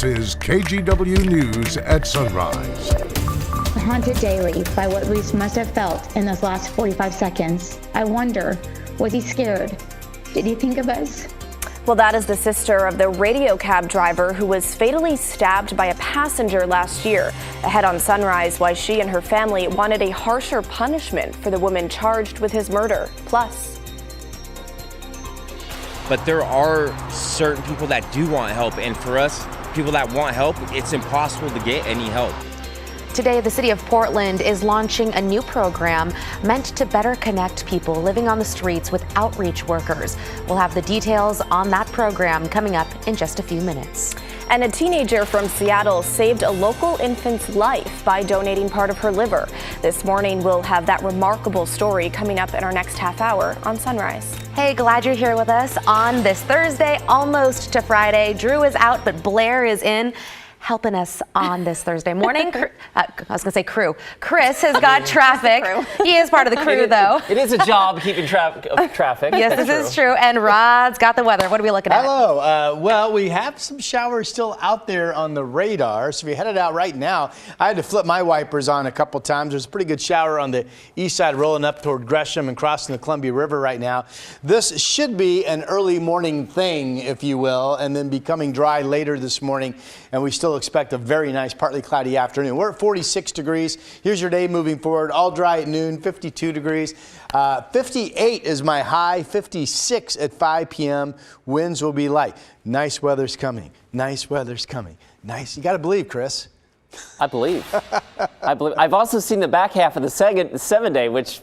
This is KGW News at Sunrise. Haunted daily by what Reese must have felt in those last 45 seconds. I wonder, was he scared? Did he think of us? Well, that is the sister of the radio cab driver who was fatally stabbed by a passenger last year. Ahead on Sunrise, why she and her family wanted a harsher punishment for the woman charged with his murder. Plus. But there are certain people that do want help, and for us, people that want help, it's impossible to get any help. Today, the city of Portland is launching a new program meant to better connect people living on the streets with outreach workers. We'll have the details on that program coming up in just a few minutes. And a teenager from Seattle saved a local infant's life by donating part of her liver. This morning, we'll have that remarkable story coming up in our next half hour on Sunrise. Hey, glad you're here with us on this Thursday, almost to Friday. Drew is out, but Blair is in, helping us on this Thursday morning. I was going to say crew. Chris has got traffic. He is part of the crew, though. It is a job keeping traffic. Yes, this is true. And Rod's got the weather. What are we looking at? Hello. Well, we have some showers still out there on the radar. So if you're headed out right now, I had to flip my wipers on a couple times. There's a pretty good shower on the east side rolling up toward Gresham and crossing the Columbia River right now. This should be an early morning thing, if you will, and then becoming dry later this morning. And we still expect a very nice partly cloudy afternoon. We're at 46 degrees. Here's your day moving forward. All dry at noon, 52 degrees. 58 is my high, 56 at 5 p.m. Winds will be light. Nice weather's coming. Nice weather's coming. Nice. You got to believe, Chris. I believe. I've also seen the back half of the 7-day, which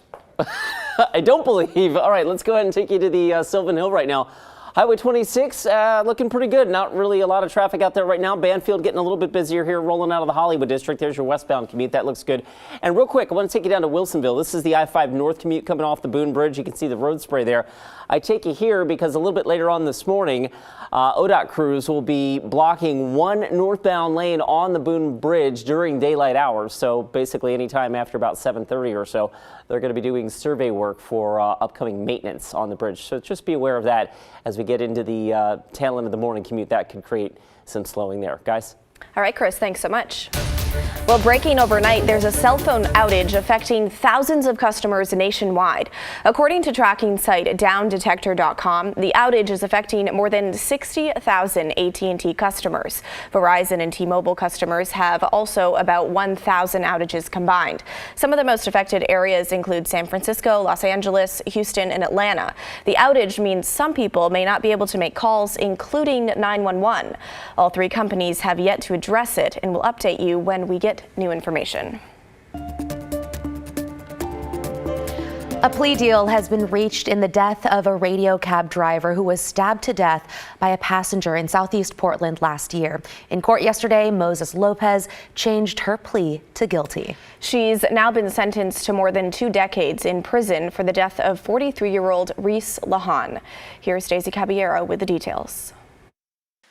I don't believe. All right, let's go ahead and take you to the Sylvan Hill right now. Highway 26 looking pretty good. Not really a lot of traffic out there right now. Banfield getting a little bit busier here, rolling out of the Hollywood district. There's your westbound commute. That looks good. And real quick, I want to take you down to Wilsonville. This is the I-5 North commute coming off the Boone Bridge. You can see the road spray there. I take you here because a little bit later on this morning, ODOT crews will be blocking one northbound lane on the Boone Bridge during daylight hours. So basically anytime after about 7:30 or so, they're going to be doing survey work for upcoming maintenance on the bridge. So just be aware of that as we get into the tail end of the morning commute. That could create some slowing there. Guys? All right, Chris, thanks so much. Well, breaking overnight, there's a cell phone outage affecting thousands of customers nationwide. According to tracking site downdetector.com, the outage is affecting more than 60,000 AT&T customers. Verizon and T-Mobile customers have also about 1,000 outages combined. Some of the most affected areas include San Francisco, Los Angeles, Houston, and Atlanta. The outage means some people may not be able to make calls, including 911. All three companies have yet to address it and will update you when we get new information. A plea deal has been reached in the death of a radio cab driver who was stabbed to death by a passenger in southeast Portland last year. In court yesterday, Moses Lopez changed her plea to guilty. She's now been sentenced to more than 2 decades in prison for the death of 43-year-old Reese Lahan. Here's Stacey Caballero with the details.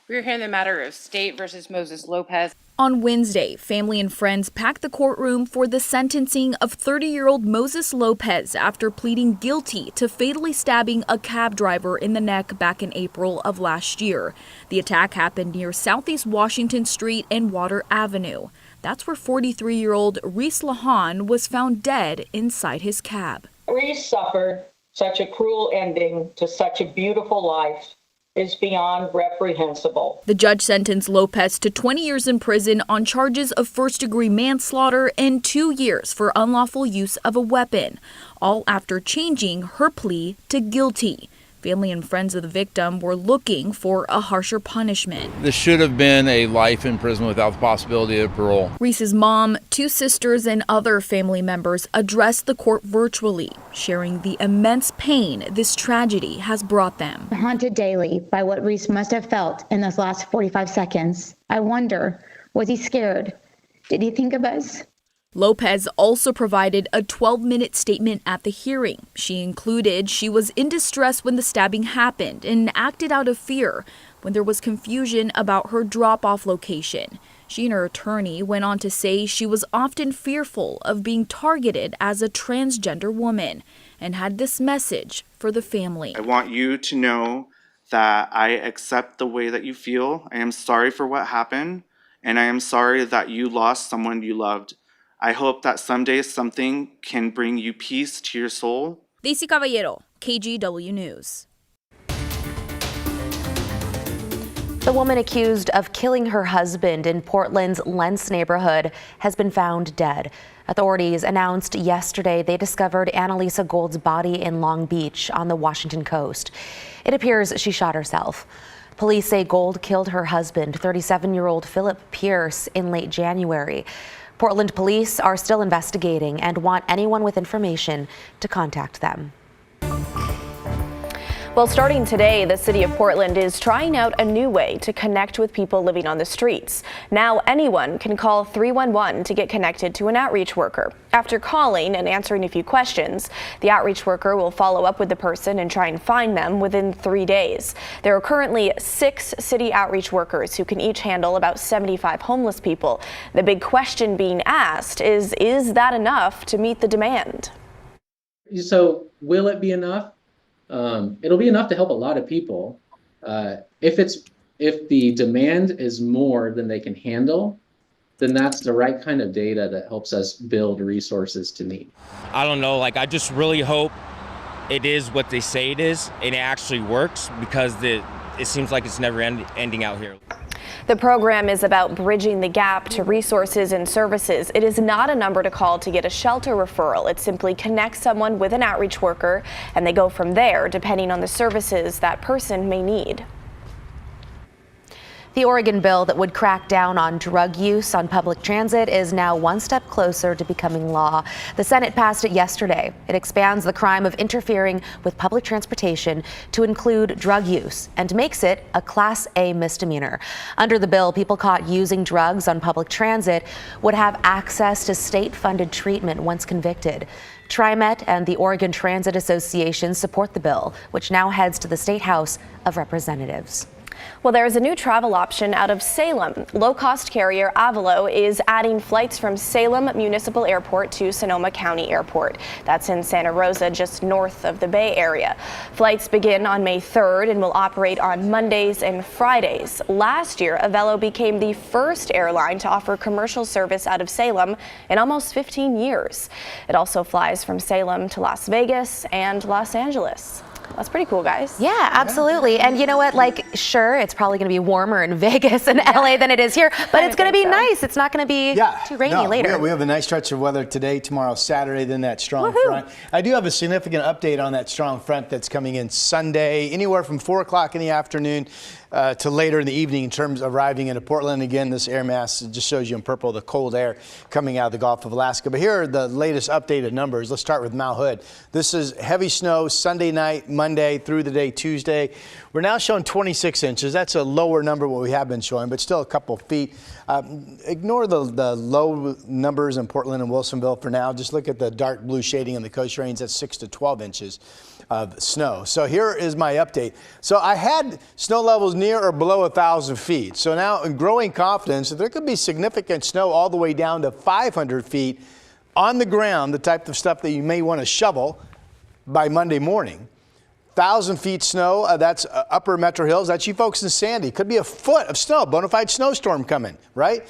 We're hearing the matter of State versus Moses Lopez. On Wednesday, family and friends packed the courtroom for the sentencing of 30-year-old Moses Lopez after pleading guilty to fatally stabbing a cab driver in the neck back in April of last year. The attack happened near Southeast Washington Street and Water Avenue. That's where 43-year-old Reese Lahan was found dead inside his cab. Reese suffered such a cruel ending to such a beautiful life is beyond reprehensible. The judge sentenced Lopez to 20 years in prison on charges of first-degree manslaughter and 2 years for unlawful use of a weapon, all after changing her plea to guilty. Family and friends of the victim were looking for a harsher punishment. This should have been a life in prison without the possibility of parole. Reese's mom, 2 sisters, and other family members addressed the court virtually, sharing the immense pain this tragedy has brought them. Haunted daily by what Reese must have felt in those last 45 seconds. I wonder, was he scared? Did he think of us? Lopez also provided a 12-minute statement at the hearing. She included she was in distress when the stabbing happened and acted out of fear when there was confusion about her drop-off location. She and her attorney went on to say she was often fearful of being targeted as a transgender woman and had this message for the family. I want you to know that I accept the way that you feel. I am sorry for what happened, and I am sorry that you lost someone you loved. I hope that someday something can bring you peace to your soul. Daisy Caballero, KGW News. The woman accused of killing her husband in Portland's Lents neighborhood has been found dead. Authorities announced yesterday they discovered Annalisa Gold's body in Long Beach on the Washington coast. It appears she shot herself. Police say Gold killed her husband, 37-year-old Philip Pierce, in late January. Portland police are still investigating and want anyone with information to contact them. Well, starting today, the city of Portland is trying out a new way to connect with people living on the streets. Now anyone can call 311 to get connected to an outreach worker. After calling and answering a few questions, the outreach worker will follow up with the person and try and find them within 3 days. There are currently 6 city outreach workers who can each handle about 75 homeless people. The big question being asked is that enough to meet the demand? So will it be enough? It'll be enough to help a lot of people. If the demand is more than they can handle, then that's the right kind of data that helps us build resources to meet. I don't know, I just really hope it is what they say it is and it actually works, because it seems like it's never ending out here. The program is about bridging the gap to resources and services. It is not a number to call to get a shelter referral. It simply connects someone with an outreach worker, and they go from there depending on the services that person may need. The Oregon bill that would crack down on drug use on public transit is now one step closer to becoming law. The Senate passed it yesterday. It expands the crime of interfering with public transportation to include drug use and makes it a Class A misdemeanor. Under the bill, people caught using drugs on public transit would have access to state-funded treatment once convicted. TriMet and the Oregon Transit Association support the bill, which now heads to the State House of Representatives. Well, there is a new travel option out of Salem. Low-cost carrier Avalo is adding flights from Salem Municipal Airport to Sonoma County Airport. That's in Santa Rosa, just north of the Bay Area. Flights begin on May 3rd and will operate on Mondays and Fridays. Last year, Avalo became the first airline to offer commercial service out of Salem in almost 15 years. It also flies from Salem to Las Vegas and Los Angeles. That's pretty cool, guys. Yeah, absolutely. And you know what? Sure, it's probably going to be warmer in Vegas and LA than it is here, but it's going to be nice. It's not going to be too rainy later. We have a nice stretch of weather today, tomorrow, Saturday, then that strong front. I do have a significant update on that strong front that's coming in Sunday, anywhere from 4 o'clock in the afternoon to later in the evening in terms of arriving into Portland. Again, this air mass just shows you in purple the cold air coming out of the Gulf of Alaska. But here are the latest updated numbers. Let's start with Mount Hood. This is heavy snow Sunday night, Monday through the day Tuesday. We're now showing 26 inches. That's a lower number what we have been showing, but still a couple feet. Ignore the low numbers in Portland and Wilsonville for now. Just look at the dark blue shading on the coast range. That's 6 to 12 inches of snow. So here is my update. So I had snow levels near or below 1,000 feet. So now in growing confidence, there could be significant snow all the way down to 500 feet on the ground, the type of stuff that you may want to shovel by Monday morning. 1,000 feet snow, that's upper Metro Hills. That's you folks in Sandy. Could be a foot of snow, bona fide snowstorm coming, right?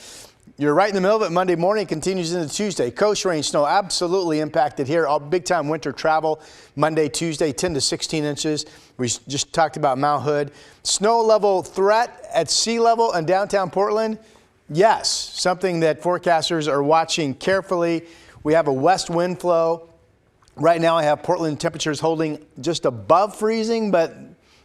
You're right in the middle of it Monday morning, continues into Tuesday. Coast range snow absolutely impacted here. All big time winter travel Monday, Tuesday, 10 to 16 inches. We just talked about Mount Hood. Snow level threat at sea level in downtown Portland. Yes, something that forecasters are watching carefully. We have a west wind flow. Right now I have Portland temperatures holding just above freezing, but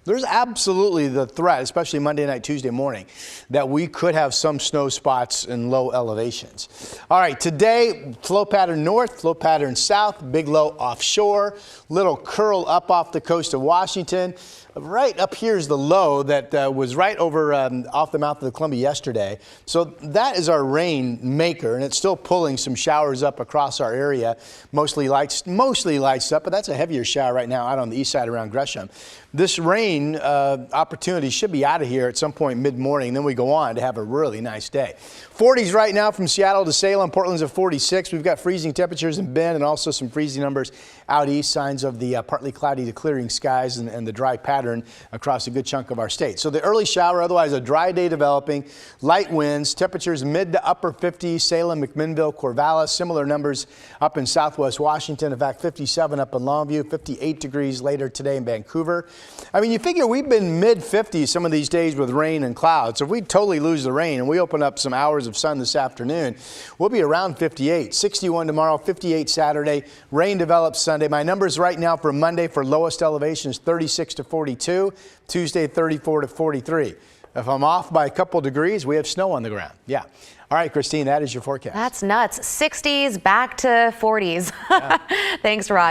there's absolutely the threat, especially Monday night, Tuesday morning, that we could have some snow spots in low elevations. All right, today, flow pattern north, flow pattern south, big low offshore, little curl up off the coast of Washington. Right up here is the low that was right over off the mouth of the Columbia yesterday. So that is our rain maker, and it's still pulling some showers up across our area. Mostly light stuff, but that's a heavier shower right now out on the east side around Gresham. This rain opportunity should be out of here at some point mid-morning. Then we go on to have a really nice day. 40s right now from Seattle to Salem. Portland's at 46. We've got freezing temperatures in Bend and also some freezing numbers out east. Signs of the partly cloudy to clearing skies and the dry pattern pattern across a good chunk of our state. So the early shower, otherwise a dry day developing, light winds, temperatures mid to upper 50s, Salem, McMinnville, Corvallis, similar numbers up in southwest Washington. In fact, 57 up in Longview, 58 degrees later today in Vancouver. I mean, you figure we've been mid 50s some of these days with rain and clouds. So if we totally lose the rain and we open up some hours of sun this afternoon, we'll be around 58, 61 tomorrow, 58 Saturday. Rain develops Sunday. My numbers right now for Monday for lowest elevation is 36 to 42, Tuesday 34 to 43. If I'm off by a couple degrees, we have snow on the ground. Yeah. All right, Christine, that is your forecast. That's nuts. 60s back to 40s. Yeah. Thanks, Rod.